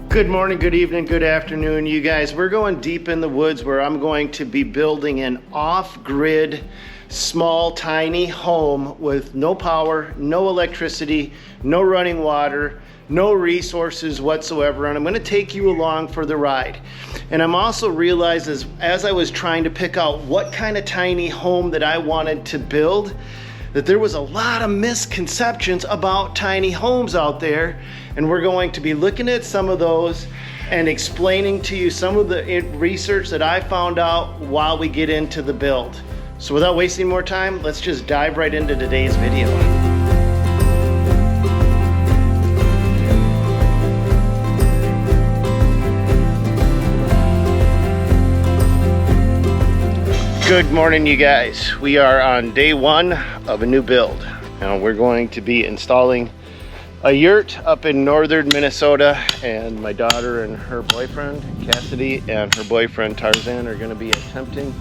Good morning, good evening, good afternoon, you guys. We're going deep in the woods where I'm going to be building an off-grid, small, tiny home with no power, no electricity, no running water, no resources whatsoever. And I'm going to take you along for the ride. And I'm also realized as I was trying to pick out what kind of tiny home that I wanted to build, that there was a lot of misconceptions about tiny homes out there, and we're going to be looking at some of those and explaining to you some of the research that I found out while we get into the build. So without wasting more time, let's just dive right into today's video. Good morning, you guys. We are on day one of a new build. Now we're going to be installing a yurt up in northern Minnesota, and my daughter and her boyfriend Cassidy and her boyfriend Tarzan are going to be attempting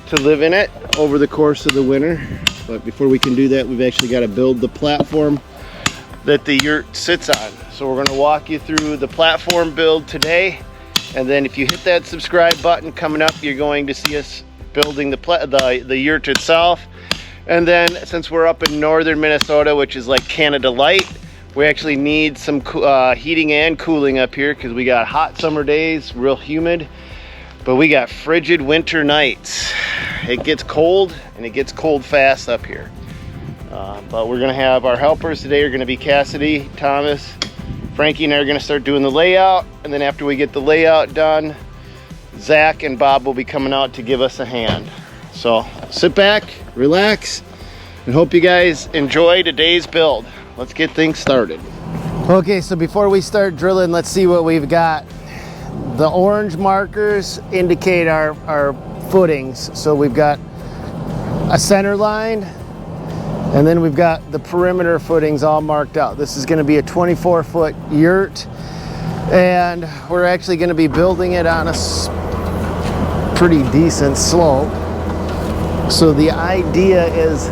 to live in it over the course of the winter. But before we can do that, we've actually got to build the platform that the yurt sits on. So we're going to walk you through the platform build today, and then if you hit that subscribe button coming up, you're going to see us building the yurt itself. And then since we're up in northern Minnesota, which is like Canada Light, we actually need some heating and cooling up here because we got hot summer days, real humid, but we got frigid winter nights. It gets cold, and it gets cold fast up here. But we're gonna have our helpers today are gonna be Cassidy, Thomas, Frankie, and I are gonna start doing the layout. And then after we get the layout done, Zach and Bob will be coming out to give us a hand. So sit back, relax, and hope you guys enjoy today's build. Let's get things started. Okay, so before we start drilling, let's see what we've got. The orange markers indicate our footings. So we've got a center line, and then we've got the perimeter footings all marked out. This is gonna be a 24-foot yurt, and we're actually gonna be building it on a pretty decent slope. So the idea is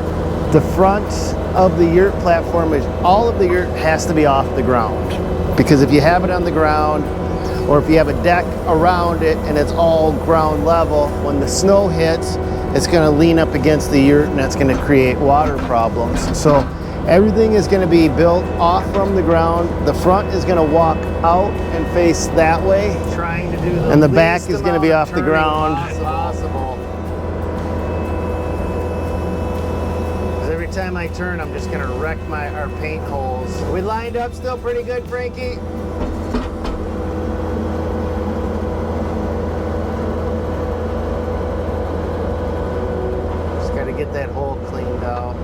the front of the yurt platform is all of the yurt has to be off the ground, because if you have it on the ground or if you have a deck around it and it's all ground level, when the snow hits, it's going to lean up against the yurt, and that's going to create water problems. So everything is going to be built off from the ground. The front is going to walk out and face that way, trying to do the and the back is going to be off the ground. Possible. Every time I turn, I'm just gonna wreck our paint holes. We lined up still pretty good, Frankie? Just gotta get that hole cleaned out.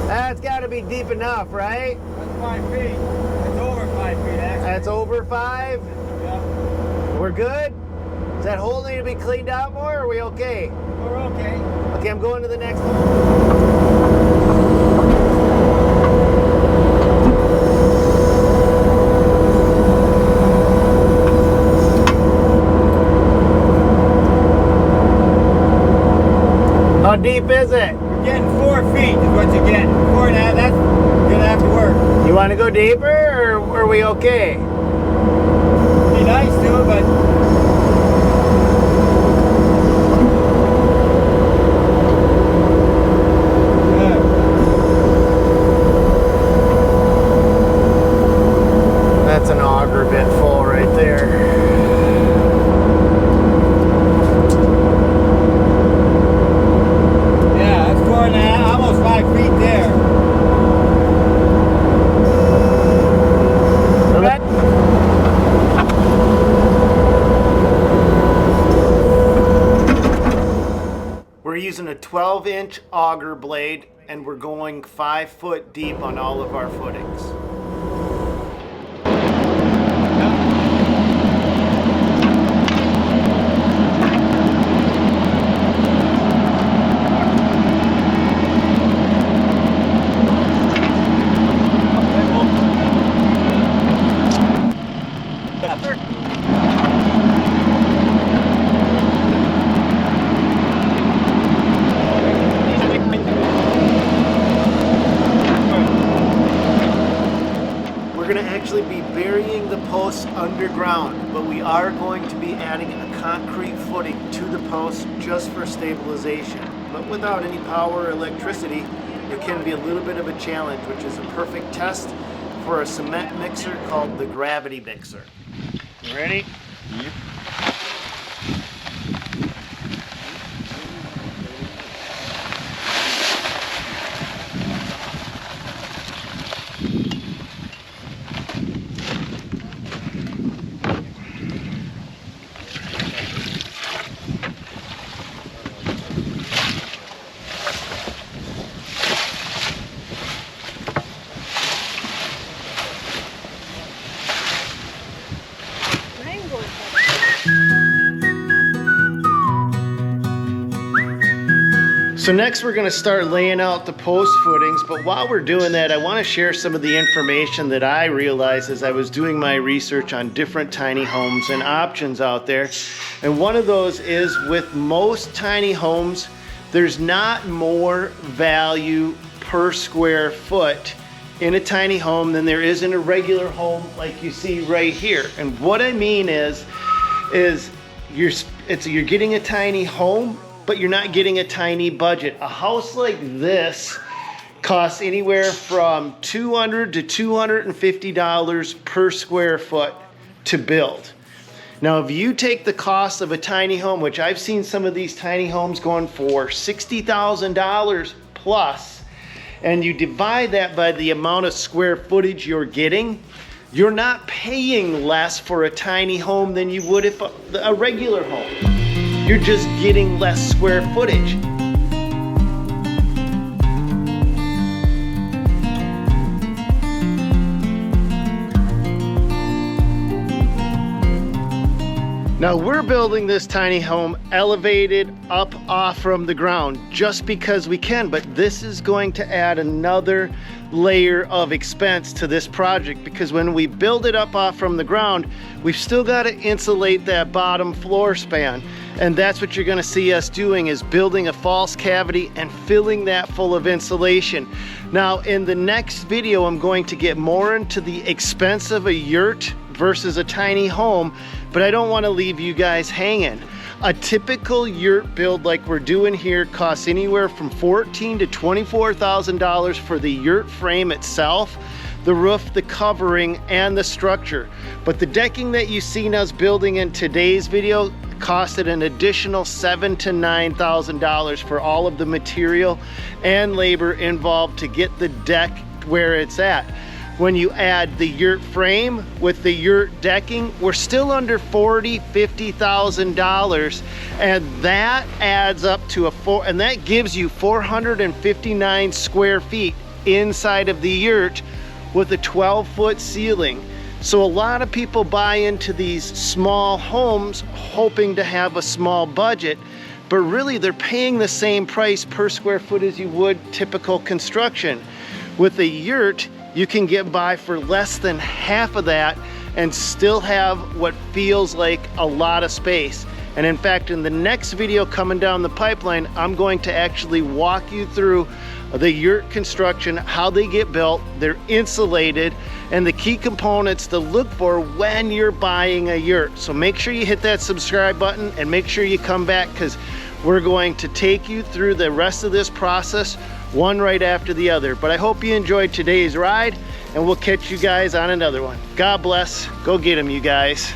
That's gotta be deep enough, right? That's 5 feet. It's over 5 feet, actually. That's over 5? Yep. We're good? Does that hole need to be cleaned out more, or are we okay? We're okay. Okay, I'm going to the next one. How deep is it? We're getting 4 feet is what you're getting. 4.5, that's gonna have to work. You want to go deeper, or are we okay? Be nice to, but that's an auger bit full right there. yeah, that's 4.5, almost 5 feet there. We're using a 12-inch auger blade, and we're going 5 foot deep on all of our footings. underground, but we are going to be adding a concrete footing to the post just for stabilization. But without any power or electricity, it can be a little bit of a challenge, which is a perfect test for a cement mixer called the gravity mixer. You ready? Yep. So next we're going to start laying out the post footings, but while we're doing that, I want to share some of the information that I realized as I was doing my research on different tiny homes and options out there. And one of those is, with most tiny homes, there's not more value per square foot in a tiny home than there is in a regular home like you see right here. And what I mean is you're getting a tiny home, but you're not getting a tiny budget. A house like this costs anywhere from $200 to $250 per square foot to build. Now, if you take the cost of a tiny home, which I've seen some of these tiny homes going for $60,000 plus, and you divide that by the amount of square footage you're getting, you're not paying less for a tiny home than you would if a regular home. You're just getting less square footage. Now we're building this tiny home elevated up off from the ground just because we can, but this is going to add another layer of expense to this project, because when we build it up off from the ground, we've still got to insulate that bottom floor span. And that's what you're gonna see us doing, is building a false cavity and filling that full of insulation. Now in the next video, I'm going to get more into the expense of a yurt versus a tiny home, but I don't want to leave you guys hanging. A typical yurt build like we're doing here costs anywhere from $14,000 to $24,000 for the yurt frame itself, the roof, the covering, and the structure. But the decking that you've seen us building in today's video costed an additional $7,000 to $9,000 for all of the material and labor involved to get the deck where it's at. When you add the yurt frame with the yurt decking, we're still under $40,000, $50,000, and that adds up to and that gives you 459 square feet inside of the yurt with a 12-foot ceiling. So a lot of people buy into these small homes hoping to have a small budget, but really they're paying the same price per square foot as you would typical construction. With a yurt, you can get by for less than half of that and still have what feels like a lot of space. And in fact, in the next video coming down the pipeline, I'm going to actually walk you through the yurt construction, how they get built, they're insulated, and the key components to look for when you're buying a yurt. So make sure you hit that subscribe button and make sure you come back, because we're going to take you through the rest of this process, one right after the other. But I hope you enjoyed today's ride, and we'll catch you guys on another one. God bless. Go get them, you guys.